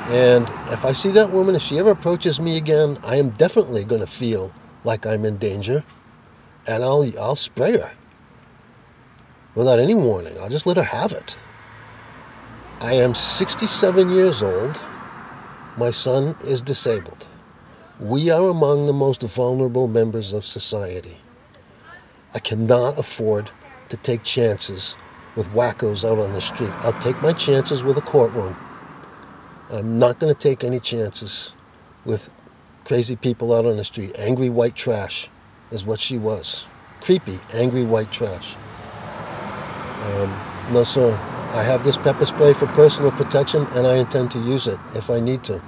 And if I see that woman, if she ever approaches me again, I am definitely going to feel like I'm in danger, and I'll spray her without any warning. I'll just let her have it. I am 67 years old. My son is disabled. We are among the most vulnerable members of society. I cannot afford to take chances with wackos out on the street. I'll take my chances with a courtroom. I'm not going to take any chances with crazy people out on the street. Angry white trash is what she was. Creepy, angry white trash. No, sir. I have this pepper spray for personal protection, and I intend to use it if I need to.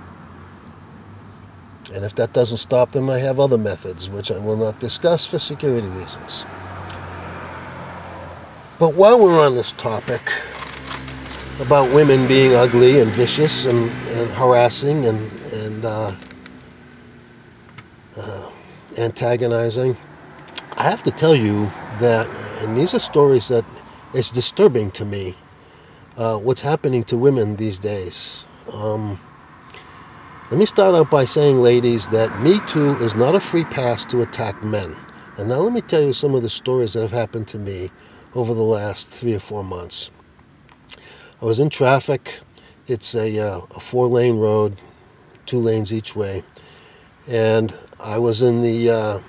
And if that doesn't stop them, I have other methods, which I will not discuss for security reasons. But while we're on this topic about women being ugly and vicious and harassing and antagonizing, I have to tell you that, and these are stories that it's disturbing to me, what's happening to women these days. Let me start out by saying, ladies, that Me Too is not a free pass to attack men. And now let me tell you some of the stories that have happened to me over the last 3 or 4 months. I was in traffic. It's a 4-lane road, 2 lanes each way. And I was in the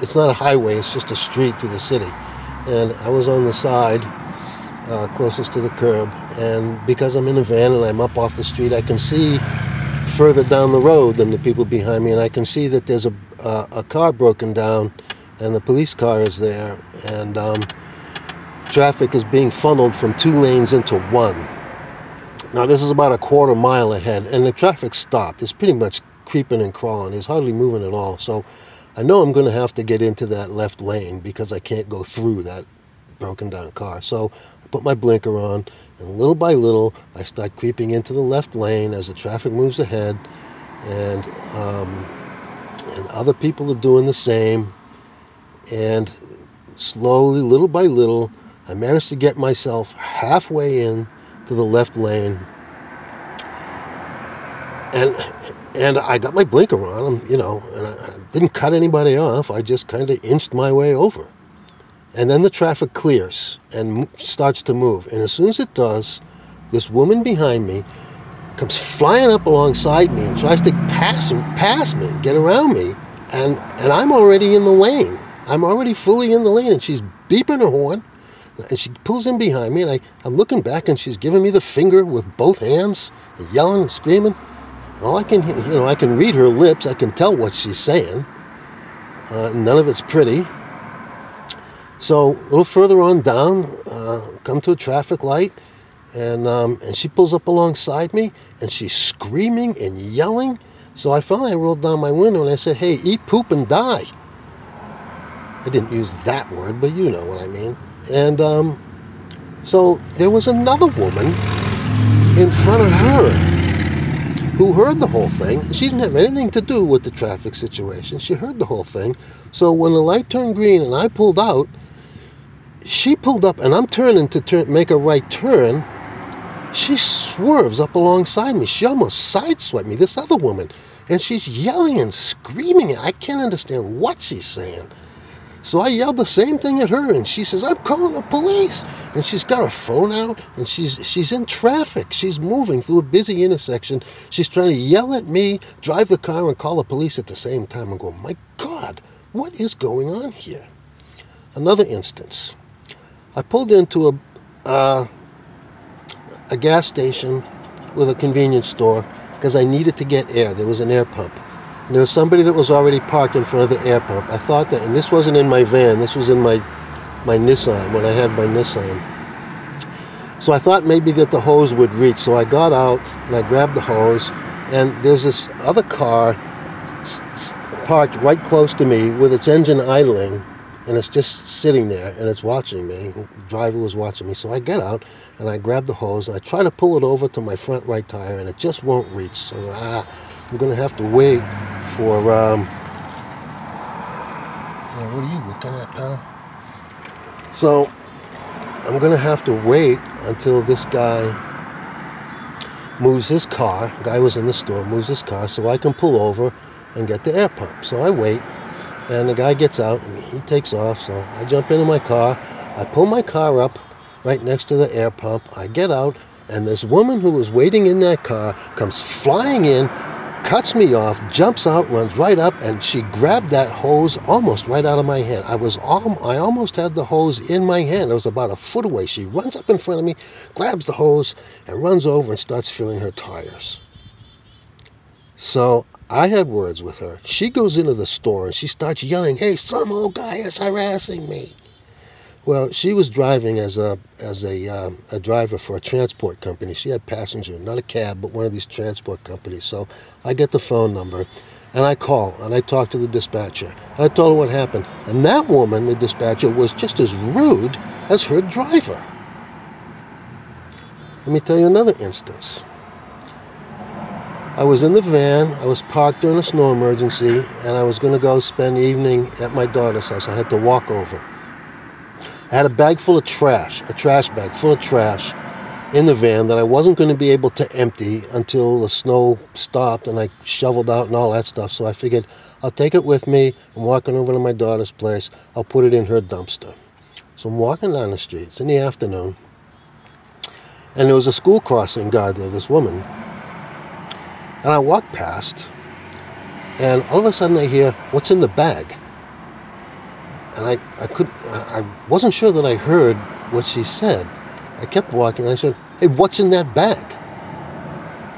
it's not a highway, it's just a street through the city. And I was on the side, closest to the curb, and because I'm in a van and I'm up off the street, I can see further down the road than the people behind me, and I can see that there's a car broken down, and the police car is there, and traffic is being funneled from 2 lanes into 1. Now this is about a quarter mile ahead, and the traffic stopped. It's pretty much creeping and crawling. It's hardly moving at all. So I know I'm going to have to get into that left lane because I can't go through that broken down car. So I put my blinker on, and little by little I start creeping into the left lane as the traffic moves ahead, and other people are doing the same. And slowly, little by little, I managed to get myself halfway in to the left lane, and I got my blinker on, and I didn't cut anybody off. I just kind of inched my way over. And then the traffic clears and starts to move. And as soon as it does, this woman behind me comes flying up alongside me and tries to pass me, get around me. And I'm already in the lane. I'm already fully in the lane, and she's beeping her horn. And she pulls in behind me, and I'm looking back, and she's giving me the finger with both hands, yelling and screaming. All I can, I can read her lips. I can tell what she's saying. None of it's pretty. So a little further on down, come to a traffic light, and she pulls up alongside me, and she's screaming and yelling. So I finally rolled down my window, and I said, "Hey, eat poop and die." I didn't use that word, but you know what I mean. And so there was another woman in front of her who heard the whole thing. She didn't have anything to do with the traffic situation. She heard the whole thing. So when the light turned green and I pulled out, she pulled up, and I'm turning to make a right turn. She swerves up alongside me. She almost sideswiped me, this other woman. And she's yelling and screaming. I can't understand what she's saying. So I yelled the same thing at her, and she says, "I'm calling the police." And she's got her phone out, and she's in traffic. She's moving through a busy intersection. She's trying to yell at me, drive the car, and call the police at the same time. I'm going, my God, what is going on here? Another instance. I pulled into a gas station with a convenience store because I needed to get air. There was an air pump. And there was somebody that was already parked in front of the air pump. I thought that, and this wasn't in my van, this was in my Nissan, when I had my Nissan. So I thought maybe that the hose would reach. So I got out and I grabbed the hose, and there's this other car parked right close to me with its engine idling, and it's just sitting there, and it's watching me. The driver was watching me. So I get out and I grab the hose, and I try to pull it over to my front right tire, and it just won't reach. So I'm going to have to wait for, what are you looking at, pal? So I'm going to have to wait until this guy moves his car. The guy was in the store, moves his car, so I can pull over and get the air pump. So I wait, and the guy gets out, and he takes off, so I jump into my car. I pull my car up right next to the air pump. I get out, and this woman who was waiting in that car comes flying in, cuts me off, jumps out, runs right up, and she grabbed that hose almost right out of my hand. I almost had the hose in my hand. It was about a foot away. She runs up in front of me, grabs the hose, and runs over and starts filling her tires. So I had words with her. She goes into the store and she starts yelling, "Hey, some old guy is harassing me." Well, she was driving as a driver for a transport company. She had passenger, not a cab, but one of these transport companies. So I get the phone number, and I call, and I talk to the dispatcher. And I told her what happened. And that woman, the dispatcher, was just as rude as her driver. Let me tell you another instance. I was in the van. I was parked during a snow emergency, and I was going to go spend the evening at my daughter's house. I had to walk over. I had a bag full of trash, a trash bag full of trash in the van that I wasn't going to be able to empty until the snow stopped and I shoveled out and all that stuff. So I figured I'll take it with me. I'm walking over to my daughter's place. I'll put it in her dumpster. So I'm walking down the street. It's in the afternoon. And there was a school crossing guard there, this woman. And I walked past, and all of a sudden I hear, "What's in the bag?" And I wasn't sure that I heard what she said. I kept walking, and I said, "Hey, what's in that bag?"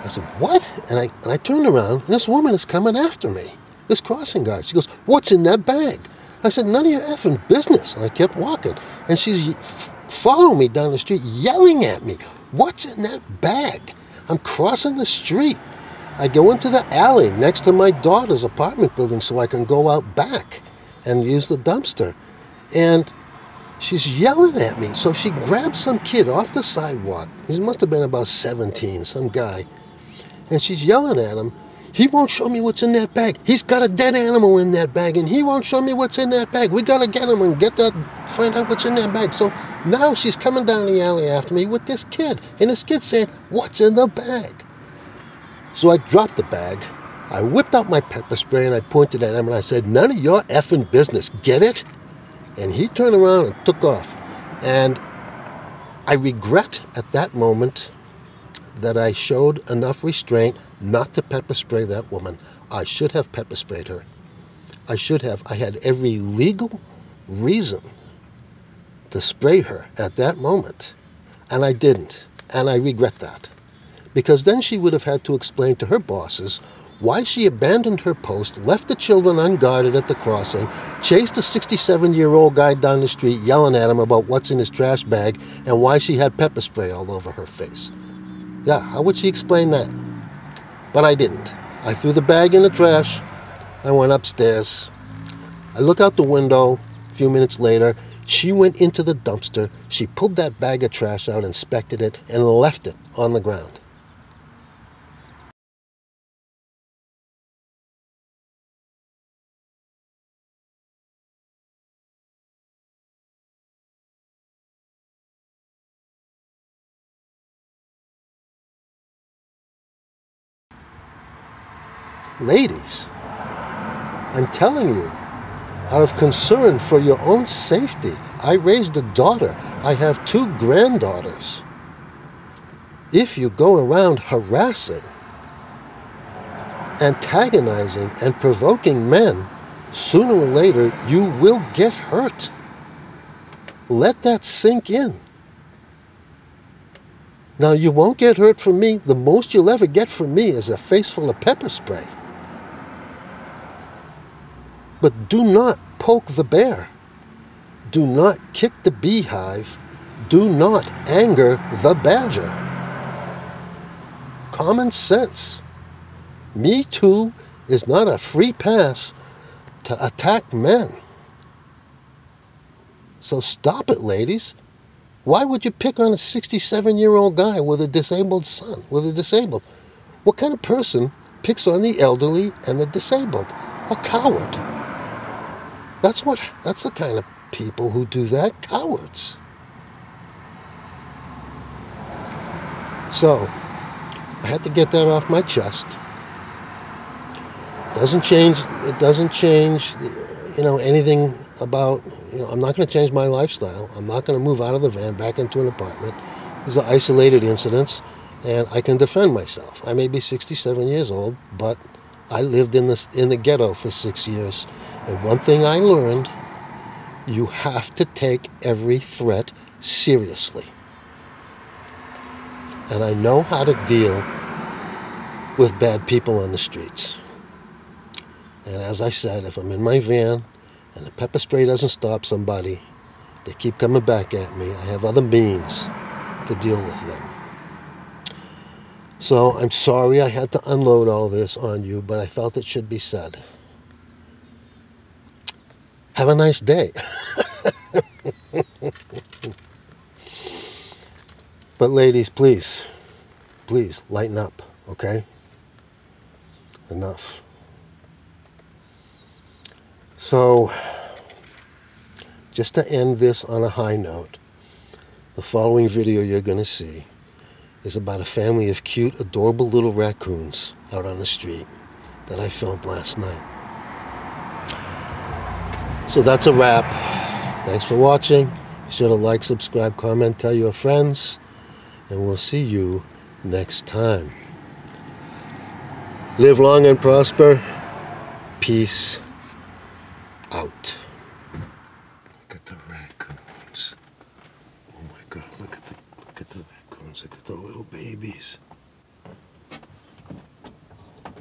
I said, "What?" And I turned around, and this woman is coming after me, this crossing guard. She goes, "What's in that bag?" I said, "None of your effing business." And I kept walking, and she's following me down the street, yelling at me, "What's in that bag?" I'm crossing the street. I go into the alley next to my daughter's apartment building so I can go out back and use the dumpster. And she's yelling at me. So she grabs some kid off the sidewalk. He must have been about 17, some guy. And she's yelling at him. "He won't show me what's in that bag. He's got a dead animal in that bag, and he won't show me what's in that bag. We got to get him and find out what's in that bag." So now she's coming down the alley after me with this kid. And this kid's saying, "What's in the bag?" So I dropped the bag. I whipped out my pepper spray and I pointed at him and I said, "None of your effing business, get it?" And he turned around and took off. And I regret at that moment that I showed enough restraint not to pepper spray that woman. I should have pepper sprayed her. I should have. I had every legal reason to spray her at that moment. And I didn't. And I regret that. Because then she would have had to explain to her bosses why she abandoned her post, left the children unguarded at the crossing, chased a 67-year-old guy down the street yelling at him about what's in his trash bag, and why she had pepper spray all over her face. Yeah, how would she explain that? But I didn't. I threw the bag in the trash. I went upstairs. I look out the window. A few minutes later, she went into the dumpster. She pulled that bag of trash out, inspected it, and left it on the ground. Ladies, I'm telling you, out of concern for your own safety, I raised a daughter. I have 2 granddaughters. If you go around harassing, antagonizing, and provoking men, sooner or later you will get hurt. Let that sink in. Now, you won't get hurt from me. The most you'll ever get from me is a face full of pepper spray. But do not poke the bear. Do not kick the beehive. Do not anger the badger. Common sense. Me Too is not a free pass to attack men. So stop it, ladies. Why would you pick on a 67-year-old guy with a disabled son, What kind of person picks on the elderly and the disabled? A coward. That's the kind of people who do that, cowards. So, I had to get that off my chest. It doesn't change, anything about, I'm not going to change my lifestyle. I'm not going to move out of the van back into an apartment. These are isolated incidents, and I can defend myself. I may be 67 years old, but I lived in the ghetto for 6 years. And one thing I learned, you have to take every threat seriously. And I know how to deal with bad people on the streets. And as I said, if I'm in my van and the pepper spray doesn't stop somebody, they keep coming back at me, I have other means to deal with them. So I'm sorry I had to unload all this on you, but I felt it should be said. Have a nice day. But ladies, please lighten up, okay? Enough. So, just to end this on a high note, the following video you're going to see is about a family of cute, adorable little raccoons out on the street that I filmed last night. So that's a wrap. Thanks for watching. Be sure to like, subscribe, comment, tell your friends, and we'll see you next time. Live long and prosper. Peace out. Look at the raccoons. Oh my God, look at the raccoons. Look at the little babies. 1,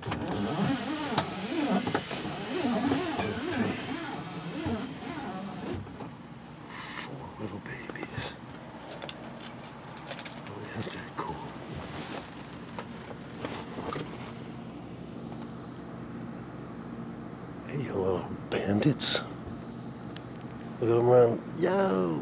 2, 3, 4 little babies. Oh, isn't that cool? Hey, you little bandits. Look at them run. Yo!